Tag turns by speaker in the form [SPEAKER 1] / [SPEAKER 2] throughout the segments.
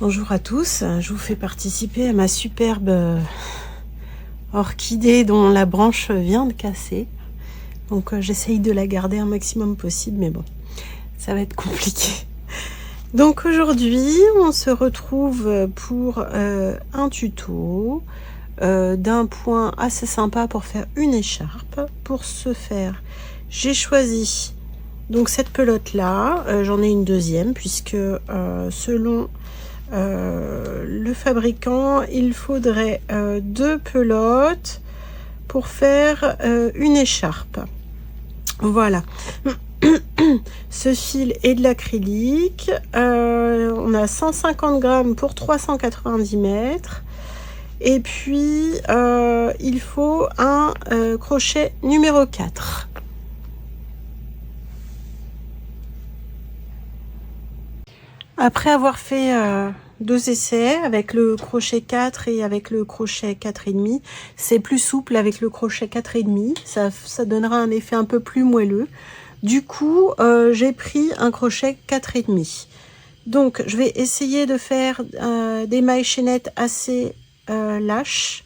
[SPEAKER 1] Bonjour à tous, je vous fais participer à ma superbe orchidée dont la branche vient de casser. Donc j'essaye de la garder un maximum possible, mais bon, ça va être compliqué. Donc aujourd'hui, on se retrouve pour un tuto d'un point assez sympa pour faire une écharpe. Pour ce faire, j'ai choisi donc cette pelote là, j'en ai une deuxième puisque selon le fabricant, il faudrait 2 pelotes pour faire une écharpe. Voilà. Ce fil est de l'acrylique. On a 150 grammes pour 390 mètres. Et puis, il faut un crochet numéro 4. Après avoir fait 2 essais avec le crochet 4 et avec le crochet 4,5, c'est plus souple avec le crochet 4,5, ça donnera un effet un peu plus moelleux. Du coup, j'ai pris un crochet 4,5. Donc, je vais essayer de faire des mailles chaînettes assez lâches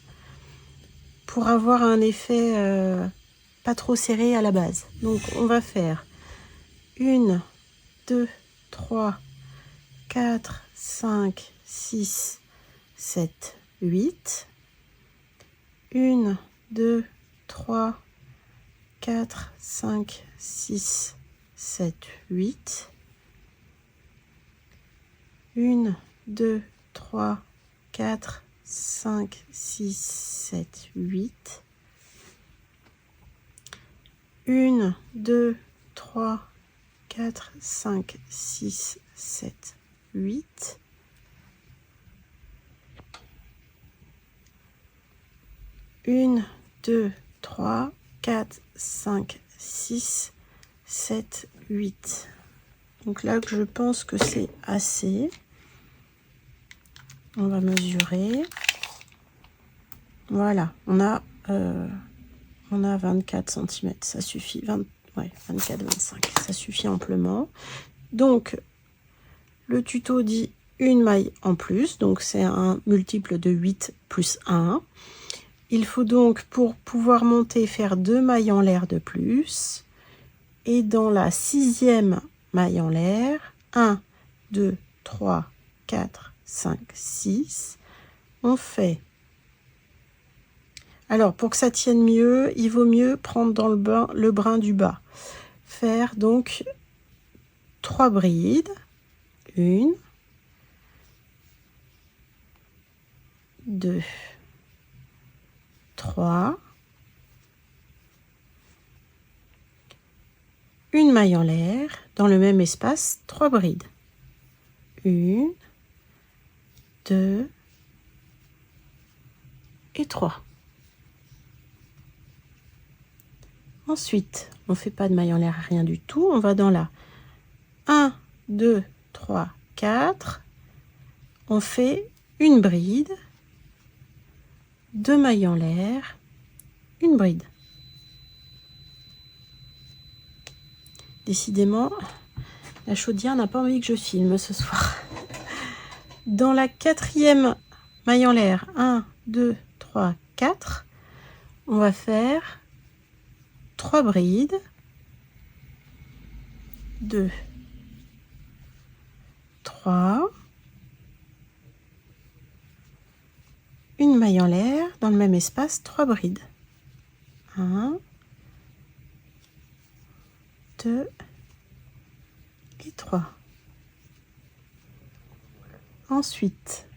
[SPEAKER 1] pour avoir un effet pas trop serré à la base. Donc, on va faire 1, 2, 3, 4, 5, 6, 7, 8. 1, 2, 3, 4, 5, 6, 7, 8. 1, 2, 3, 4, 5, 6, 7, 8. 1, 2, 3, 4, 5, 6, 7, 8. 1, 2, 3, 4, 5, 6, 7, 8. Donc là, je pense que c'est assez. On va mesurer. Voilà, on a 24 cm, ça suffit. 24-25, ça suffit amplement. Donc, le tuto dit une maille en plus, donc c'est un multiple de 8 plus 1. Il faut donc, pour pouvoir monter, faire 2 mailles en l'air de plus. Et dans la 6e maille en l'air, 1, 2, 3, 4, 5, 6, on fait. Alors, pour que ça tienne mieux, il vaut mieux prendre dans le brin du bas. Faire donc 3 brides. 1, 2, 3. Une maille en l'air, dans le même espace, 3 brides. 1, 2 et 3. Ensuite, on ne fait pas de maille en l'air, rien du tout. On va dans la 1, 2, 3, 4. On fait une bride, 2 mailles en l'air, une bride. Décidément, la chaudière n'a pas envie que je filme ce soir. Dans la 4e maille en l'air, 1, 2, 3, 4, on va faire 3 brides, 2, 3, une maille en l'air, dans le même espace, 3 brides. 1, 2 et 3. Ensuite,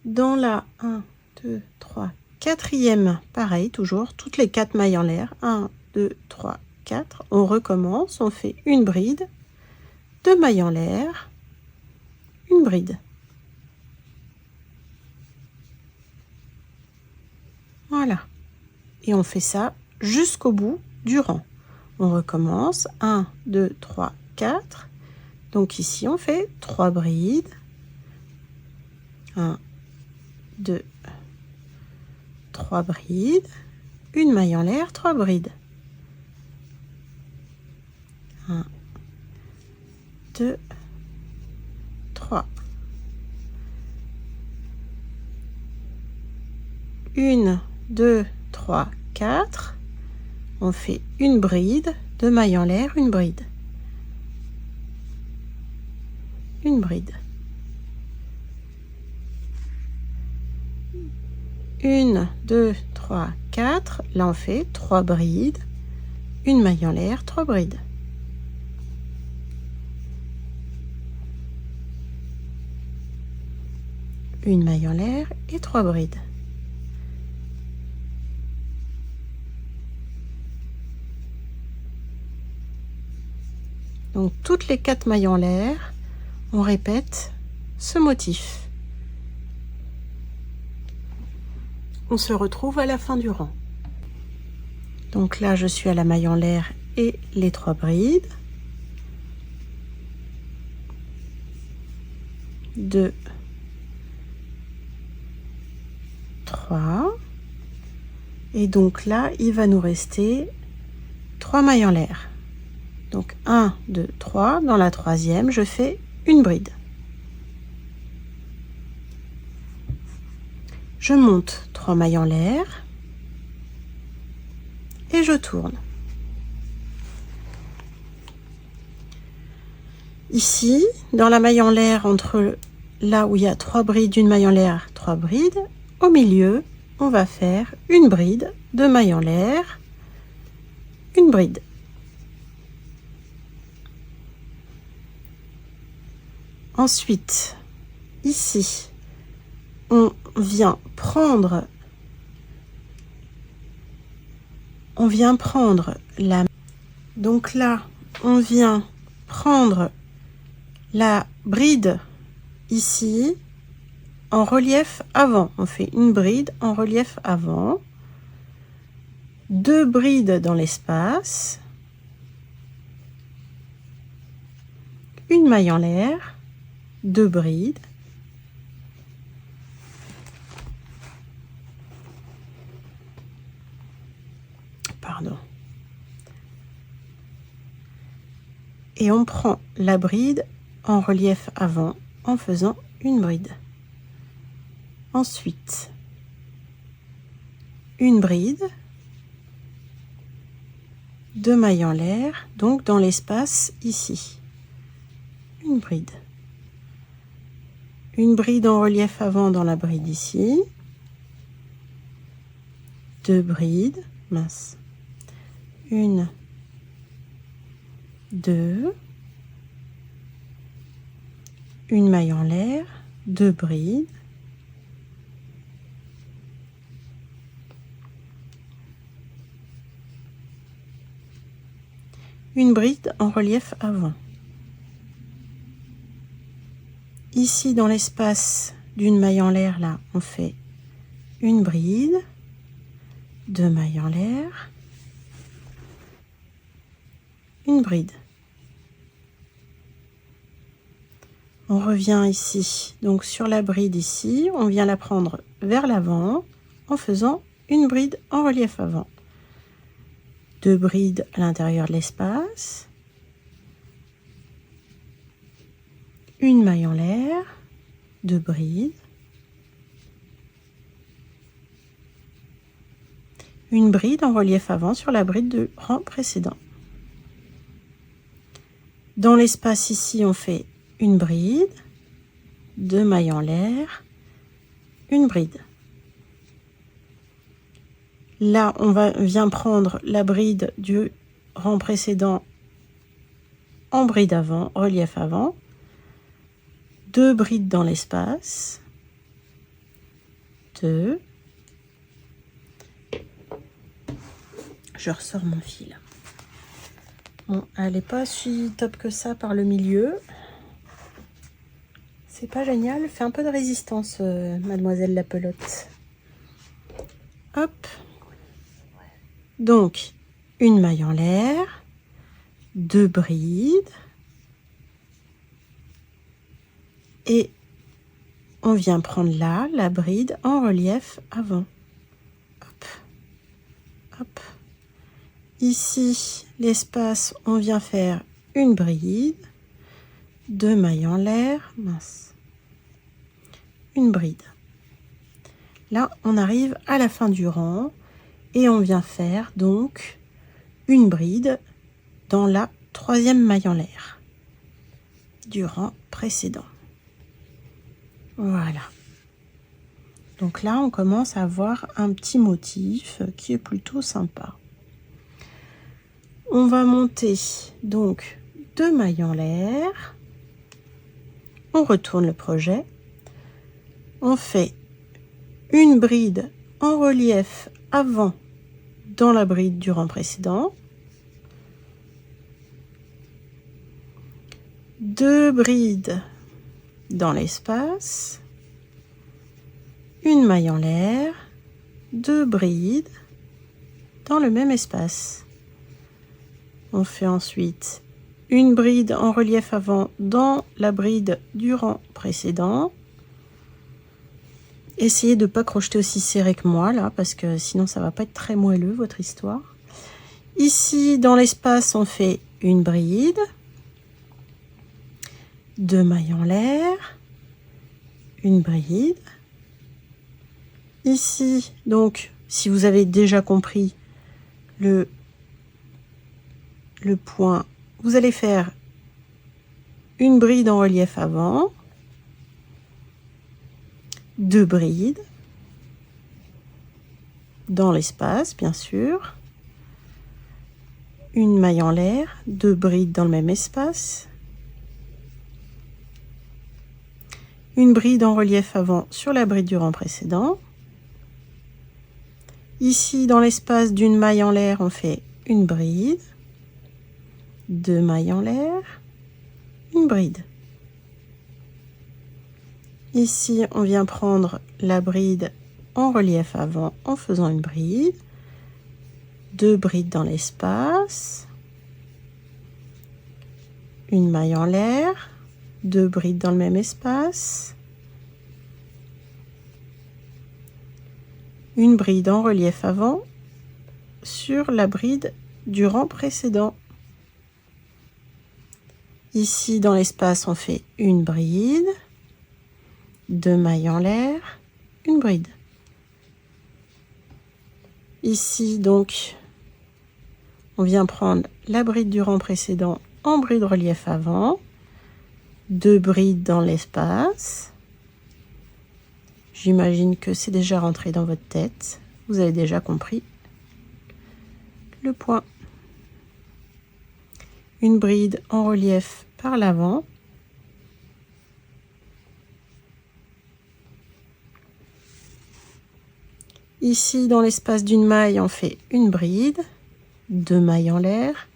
[SPEAKER 1] dans la 1, 2, 3, 4e, pareil, toujours, toutes les 4 mailles en l'air, 1, 2, 3, 4, on recommence, on fait une bride, 2 mailles en l'air, une bride. Voilà. Et on fait ça jusqu'au bout du rang. On recommence, 1, 2, 3, 4. Donc ici, on fait 3 brides. 1, 2, 3 brides. Une maille en l'air, 3 brides. 1, 2, 1, 2, 3, 4. On fait une bride, 2 mailles en l'air, une bride. Une bride. 1, 2, 3, 4. Là, on fait 3 brides, une maille en l'air, 3 brides. Une maille en l'air et 3 brides. Donc toutes les 4 mailles en l'air, on répète ce motif. On se retrouve à la fin du rang. Donc là, je suis à la maille en l'air et les 3 brides. 2, 3. Et donc là, il va nous rester 3 mailles en l'air. Donc 1, 2, 3. Dans la troisième, je fais une bride. Je monte 3 mailles en l'air et je tourne. Ici, dans la maille en l'air, entre là où il y a 3 brides, une maille en l'air, 3 brides, au milieu, on va faire une bride, 2 mailles en l'air, une bride. Ensuite, ici, on vient prendre la... Donc là, on vient prendre la bride ici en relief avant. On fait une bride en relief avant. 2 brides dans l'espace. Une maille en l'air. 2 brides. Pardon. Et on prend la bride en relief avant en faisant une bride. Ensuite, une bride, 2 mailles en l'air, donc dans l'espace ici. Une bride. Une bride en relief avant dans la bride ici. 2 brides, mince. 1, 2, une maille en l'air, 2 brides, une bride en relief avant. Ici dans l'espace d'une maille en l'air, là on fait une bride, 2 mailles en l'air, une bride. On revient ici, donc sur la bride ici, on vient la prendre vers l'avant en faisant une bride en relief avant. 2 brides à l'intérieur de l'espace, une maille en l'air, 2 brides, une bride en relief avant sur la bride de rang précédent. Dans l'espace ici, on fait une bride, 2 mailles en l'air, une bride. Là, on vient prendre la bride du rang précédent en bride avant, relief avant. 2 brides dans l'espace. 2. Je ressors mon fil. Bon, elle n'est pas si top que ça par le milieu. C'est pas génial. Fait un peu de résistance, mademoiselle la pelote. Hop. Donc, une maille en l'air, 2 brides. Et on vient prendre là la bride en relief avant. Hop. Hop. Ici, l'espace, on vient faire une bride, 2 mailles en l'air, mince, une bride. Là, on arrive à la fin du rang et on vient faire donc une bride dans la 3e maille en l'air du rang précédent. Voilà. Donc là, on commence à avoir un petit motif qui est plutôt sympa. On va monter donc 2 mailles en l'air. On retourne le projet. On fait une bride en relief avant dans la bride du rang précédent. 2 brides dans l'espace. Une maille en l'air, 2 brides dans le même espace. On fait ensuite une bride en relief avant dans la bride du rang précédent. Essayez de ne pas crocheter aussi serré que moi là, parce que sinon ça va pas être très moelleux votre histoire. Ici dans l'espace, on fait une bride, 2 mailles en l'air, une bride. Ici, donc, si vous avez déjà compris le point, vous allez faire une bride en relief avant, 2 brides dans l'espace, bien sûr, une maille en l'air, 2 brides dans le même espace, une bride en relief avant sur la bride du rang précédent. Ici, dans l'espace d'une maille en l'air, on fait une bride, 2 mailles en l'air, une bride. Ici, on vient prendre la bride en relief avant en faisant une bride, 2 brides dans l'espace, une maille en l'air, 2 brides dans le même espace, une bride en relief avant sur la bride du rang précédent. Ici, dans l'espace, on fait une bride, 2 mailles en l'air, une bride. Ici, donc, on vient prendre la bride du rang précédent en bride relief avant, 2 brides dans l'espace. J'imagine que c'est déjà rentré dans votre tête. Vous avez déjà compris le point. Une bride en relief par l'avant. Ici, dans l'espace d'une maille, on fait une bride, 2 mailles en l'air,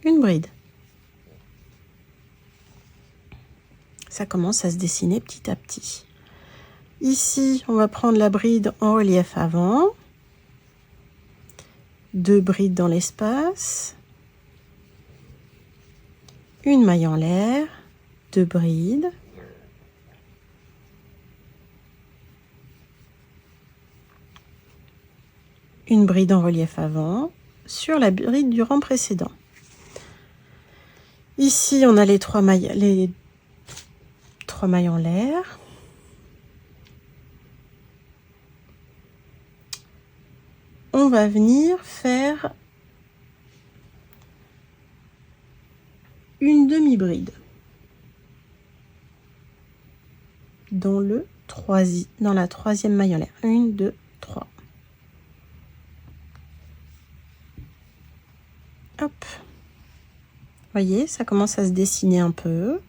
[SPEAKER 1] une bride. Ça commence à se dessiner petit à petit. Ici, on va prendre la bride en relief avant, 2 brides dans l'espace, une maille en l'air, 2 brides, une bride en relief avant sur la bride du rang précédent. Ici, on a les 3 mailles en l'air. On va venir faire une demi-bride dans la 3e maille en l'air. 1, 2, 3. Hop. Voyez, ça commence à se dessiner un peu.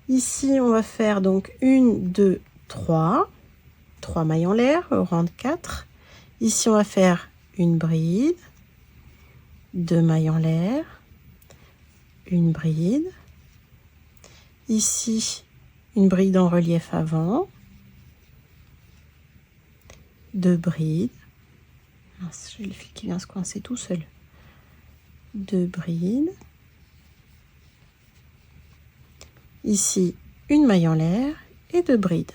[SPEAKER 1] Ici, on va faire donc 1, 2, 3. 3 mailles en l'air au rang de 4. Ici, on va faire une bride, 2 mailles en l'air, une bride. Ici, une bride en relief avant, 2 brides. J'ai le fil qui vient se coincer tout seul. 2 brides. Ici, une maille en l'air et 2 brides.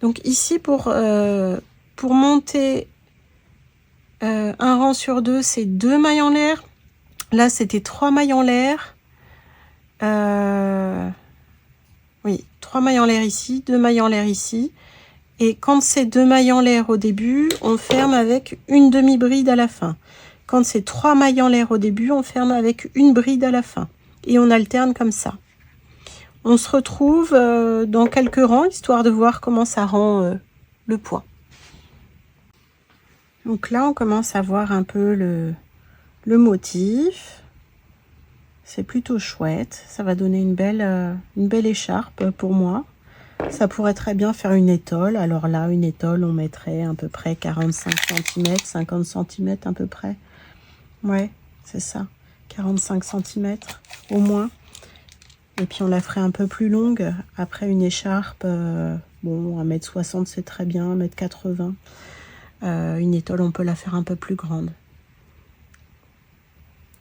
[SPEAKER 1] Donc ici, pour monter un rang sur 2, c'est 2 mailles en l'air. Là, c'était 3 mailles en l'air. oui, 3 mailles en l'air ici, 2 mailles en l'air ici. Et quand c'est 2 mailles en l'air au début, on ferme avec une demi-bride à la fin. Quand c'est 3 mailles en l'air au début, on ferme avec une bride à la fin. Et on alterne comme ça. On se retrouve dans quelques rangs, histoire de voir comment ça rend le point. Donc là, on commence à voir un peu le motif. C'est plutôt chouette. Ça va donner une belle écharpe pour moi. Ça pourrait très bien faire une étole. Alors là, une étole, on mettrait à peu près 45 cm, 50 cm à peu près. Ouais, c'est ça. 45 cm au moins. Et puis on la ferait un peu plus longue. Après une écharpe, bon, 1,60 m c'est très bien, 1,80 m. Une étole, on peut la faire un peu plus grande.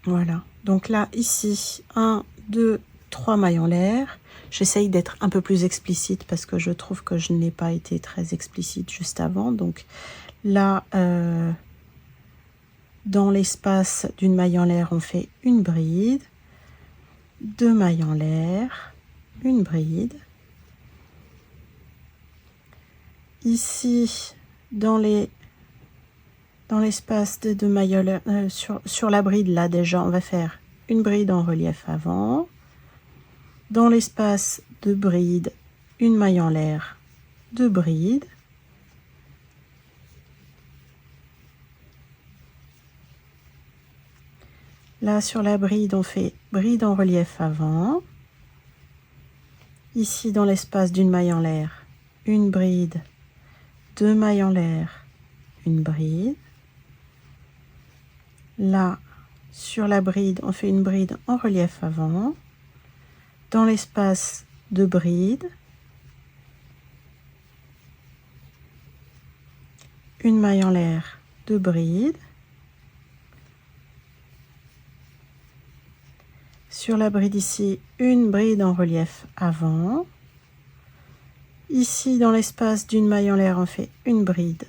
[SPEAKER 1] Voilà. Donc là, ici, 1, 2, 3 mailles en l'air. J'essaye d'être un peu plus explicite parce que je trouve que je n'ai pas été très explicite juste avant. Donc là, dans l'espace d'une maille en l'air, on fait une bride, 2 mailles en l'air, une bride. Ici, dans l'espace de 2 mailles en l'air, sur la bride, là déjà, on va faire une bride en relief avant. Dans l'espace de bride, une maille en l'air, 2 brides. Là, sur la bride, on fait bride en relief avant. Ici, dans l'espace d'une maille en l'air, une bride, 2 mailles en l'air, une bride. Là, sur la bride, on fait une bride en relief avant. Dans l'espace de bride, une maille en l'air, 2 brides. Sur la bride ici, une bride en relief avant. Ici, dans l'espace d'une maille en l'air, on fait une bride,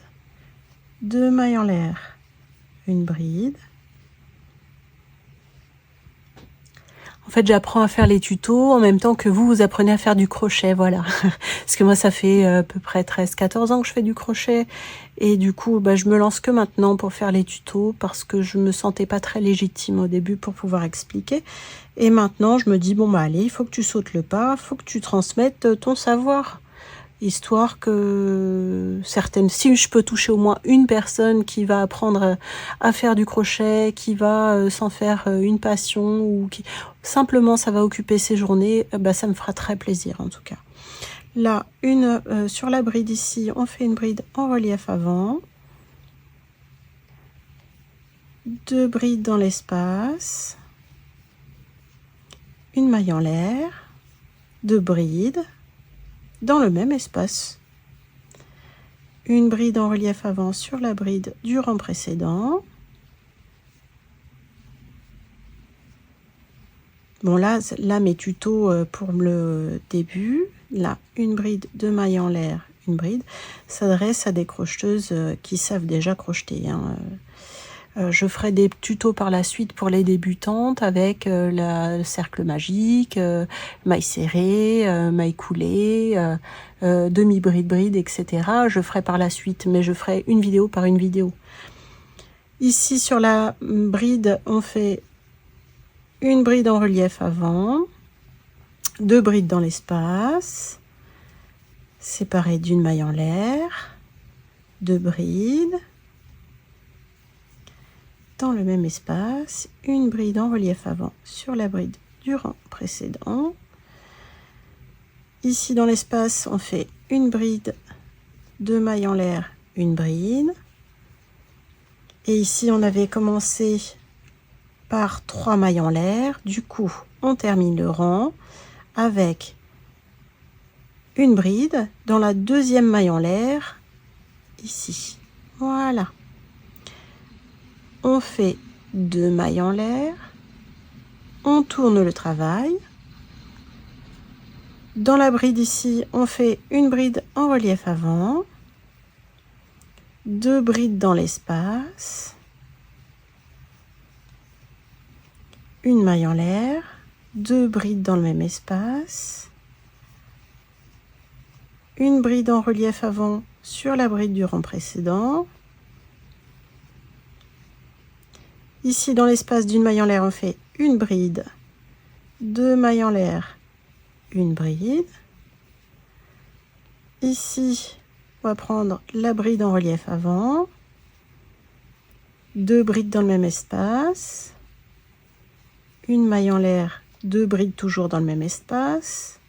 [SPEAKER 1] 2 mailles en l'air, une bride. En fait, j'apprends à faire les tutos en même temps que vous apprenez à faire du crochet, voilà. Parce que moi, ça fait à peu près 13-14 ans que je fais du crochet. Et du coup, je me lance que maintenant pour faire les tutos parce que je me sentais pas très légitime au début pour pouvoir expliquer. Et maintenant, je me dis, bon, allez, il faut que tu sautes le pas, il faut que tu transmettes ton savoir. Histoire que si je peux toucher au moins une personne qui va apprendre à faire du crochet, qui va s'en faire une passion, ou qui simplement ça va occuper ses journées, ça me fera très plaisir en tout cas. Là, sur la bride ici, on fait une bride en relief avant, 2 brides dans l'espace, une maille en l'air, 2 brides dans le même espace. Une bride en relief avant sur la bride du rang précédent. Bon, là mes tutos pour le début. Là, une bride, 2 mailles en l'air, une bride. S'adresse à des crocheteuses qui savent déjà crocheter, hein. Je ferai des tutos par la suite pour les débutantes avec le cercle magique, maille serrée, maille coulée, demi-bride, etc. Je ferai par la suite, mais je ferai une vidéo par une vidéo. Ici, sur la bride, on fait une bride en relief avant, 2 brides dans l'espace, séparées d'une maille en l'air, 2 brides. Dans le même espace, une bride en relief avant sur la bride du rang précédent. Ici dans l'espace, on fait une bride, 2 mailles en l'air, une bride. Et ici, on avait commencé par 3 mailles en l'air. Du coup, on termine le rang avec une bride dans la 2e maille en l'air, ici. Voilà. On fait 2 mailles en l'air, on tourne le travail. Dans la bride ici, on fait une bride en relief avant, 2 brides dans l'espace, une maille en l'air, 2 brides dans le même espace, une bride en relief avant sur la bride du rang précédent. Ici, dans l'espace d'une maille en l'air, on fait une bride, 2 mailles en l'air, une bride. Ici, on va prendre la bride en relief avant, 2 brides dans le même espace, une maille en l'air, 2 brides toujours dans le même espace,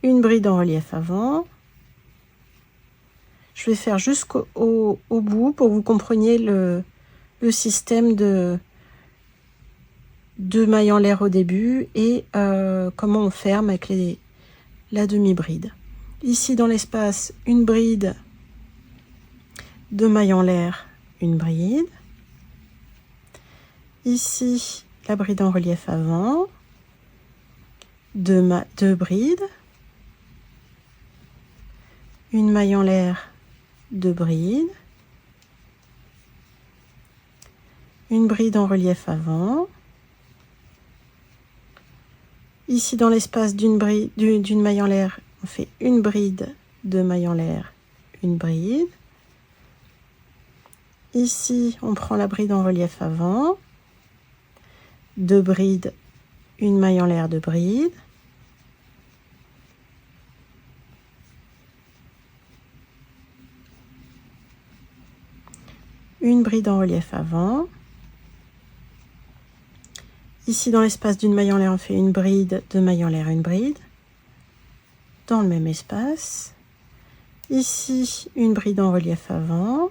[SPEAKER 1] une bride en relief avant. Je vais faire jusqu'au bout pour que vous compreniez le système de mailles en l'air au début et comment on ferme avec la demi-bride. Ici dans l'espace, une bride, 2 mailles en l'air, une bride. Ici, la bride en relief avant, 2 brides, une maille en l'air, 2 brides, une bride en relief avant. Ici, dans l'espace d'une maille en l'air, on fait une bride, 2 mailles en l'air, une bride. Ici, on prend la bride en relief avant, 2 brides, une maille en l'air, 2 brides. Une bride en relief avant. Ici, dans l'espace d'une maille en l'air, on fait une bride, 2 mailles en l'air, une bride. Dans le même espace. Ici, une bride en relief avant.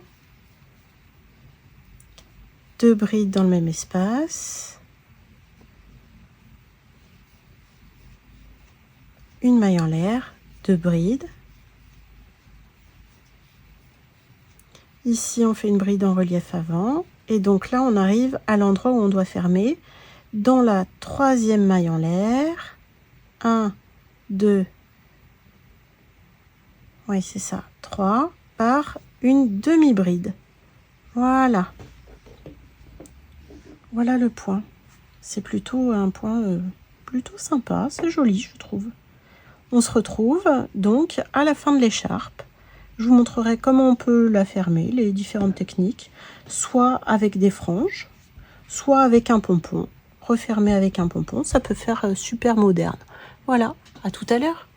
[SPEAKER 1] 2 brides dans le même espace. Une maille en l'air, 2 brides. Ici, on fait une bride en relief avant. Et donc là, on arrive à l'endroit où on doit fermer. Dans la 3e maille en l'air. 1, 2, oui, c'est ça, 3, par une demi-bride. Voilà. Voilà le point. C'est plutôt un point plutôt sympa. C'est joli, je trouve. On se retrouve donc à la fin de l'écharpe. Je vous montrerai comment on peut la fermer, les différentes techniques, soit avec des franges, soit avec un pompon. Refermer avec un pompon, ça peut faire super moderne. Voilà, à tout à l'heure.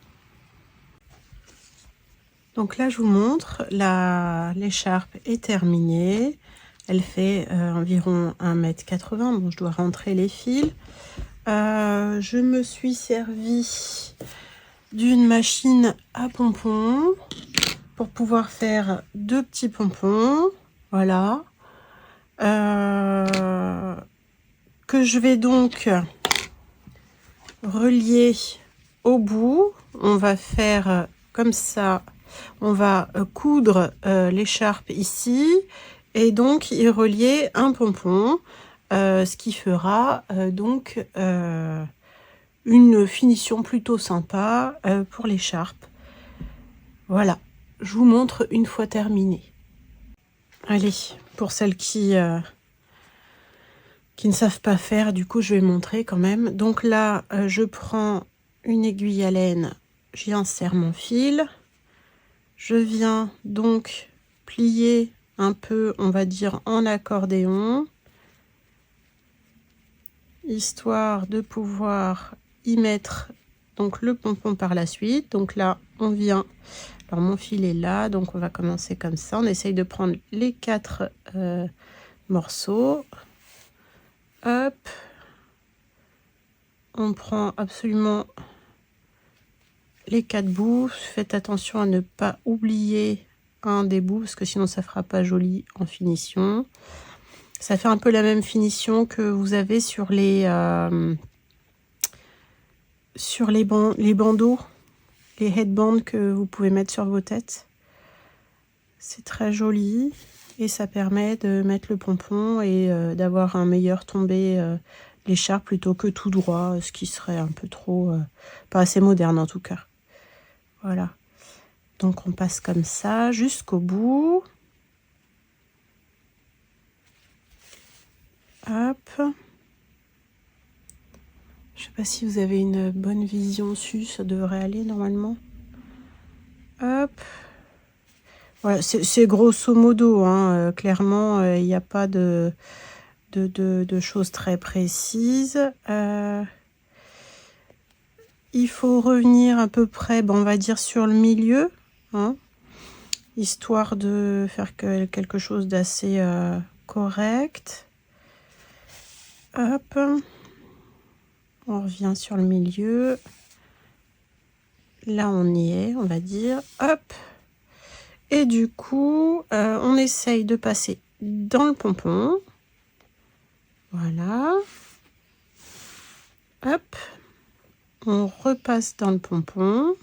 [SPEAKER 1] Donc là, je vous montre, l'écharpe est terminée. Elle fait environ 1,80 m. Bon, je dois rentrer les fils. Je me suis servi d'une machine à pompons pour pouvoir faire 2 petits pompons. Voilà. Que je vais donc relier au bout. On va faire comme ça. On va coudre l'écharpe ici et donc y relier un pompon, ce qui fera donc une finition plutôt sympa pour l'écharpe. Voilà, je vous montre une fois terminé. Allez, pour celles qui ne savent pas faire, du coup je vais montrer quand même. Donc là, je prends une aiguille à laine, j'y insère mon fil. Je viens donc plier un peu, on va dire en accordéon, histoire de pouvoir y mettre donc le pompon par la suite. Donc là, on vient, alors mon fil est là, donc on va commencer comme ça. On essaye de prendre les 4 morceaux. Hop, on prend absolument les 4 bouts. Faites attention à ne pas oublier un des bouts parce que sinon ça fera pas joli en finition. Ça fait un peu la même finition que vous avez sur les bandeaux, les headbands que vous pouvez mettre sur vos têtes. C'est très joli et ça permet de mettre le pompon et d'avoir un meilleur tombé l'écharpe plutôt que tout droit, ce qui serait un peu trop pas assez moderne en tout cas. Voilà, donc on passe comme ça jusqu'au bout. Hop, je sais pas si vous avez une bonne vision dessus, ça devrait aller normalement. Hop. Voilà, c'est grosso modo, hein, clairement, il n'y a pas de choses très précises. Il faut revenir à peu près, on va dire sur le milieu, hein, histoire de faire quelque chose d'assez correct. Hop. On revient sur le milieu. Là, on y est, on va dire. Hop. Et du coup, on essaye de passer dans le pompon. Voilà. Hop. On repasse dans le pompon.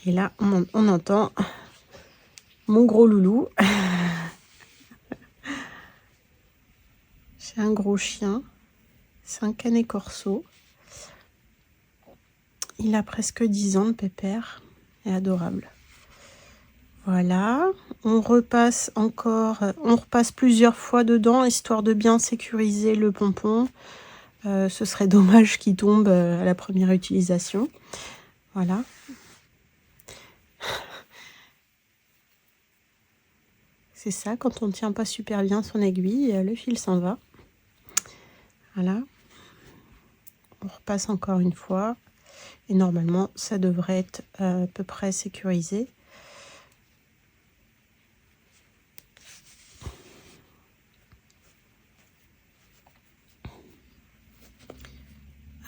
[SPEAKER 1] Et là, on entend mon gros loulou. C'est un gros chien. C'est un canet corso. Il a presque 10 ans, le pépère. C'est adorable. Voilà. On repasse encore, on repasse plusieurs fois dedans, histoire de bien sécuriser le pompon. Ce serait dommage qu'il tombe à la première utilisation. Voilà. C'est ça, quand on ne tient pas super bien son aiguille, le fil s'en va. Voilà. On repasse encore une fois. Et normalement, ça devrait être à peu près sécurisé.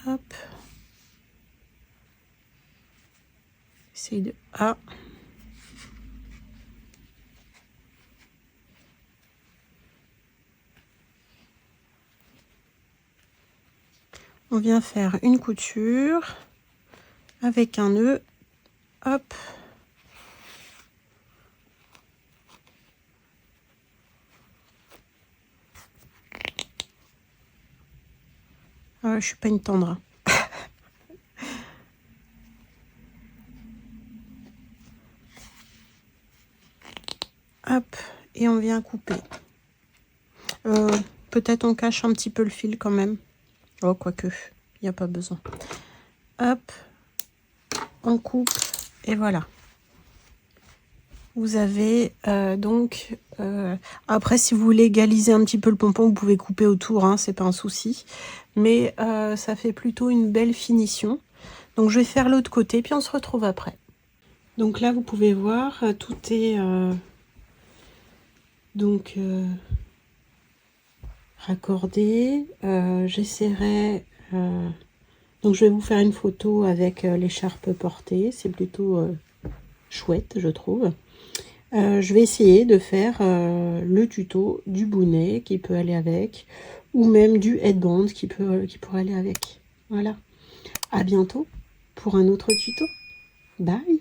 [SPEAKER 1] Hop. Essaye de... Ah. On vient faire une couture avec un nœud. Hop. Je suis pas une tendre. Hop. Et on vient couper. Peut-être on cache un petit peu le fil quand même. Oh, quoique, il n'y a pas besoin. Hop. On coupe. Et voilà. Vous avez donc... après, si vous voulez égaliser un petit peu le pompon, vous pouvez couper autour, hein, c'est pas un souci. Mais ça fait plutôt une belle finition. Donc, je vais faire l'autre côté, puis on se retrouve après. Donc là, vous pouvez voir, tout est raccordé. J'essaierai... donc, je vais vous faire une photo avec l'écharpe portée. C'est plutôt chouette, je trouve. Je vais essayer de faire le tuto du bonnet qui peut aller avec, ou même du headband qui pourrait aller avec. Voilà. À bientôt pour un autre tuto. Bye.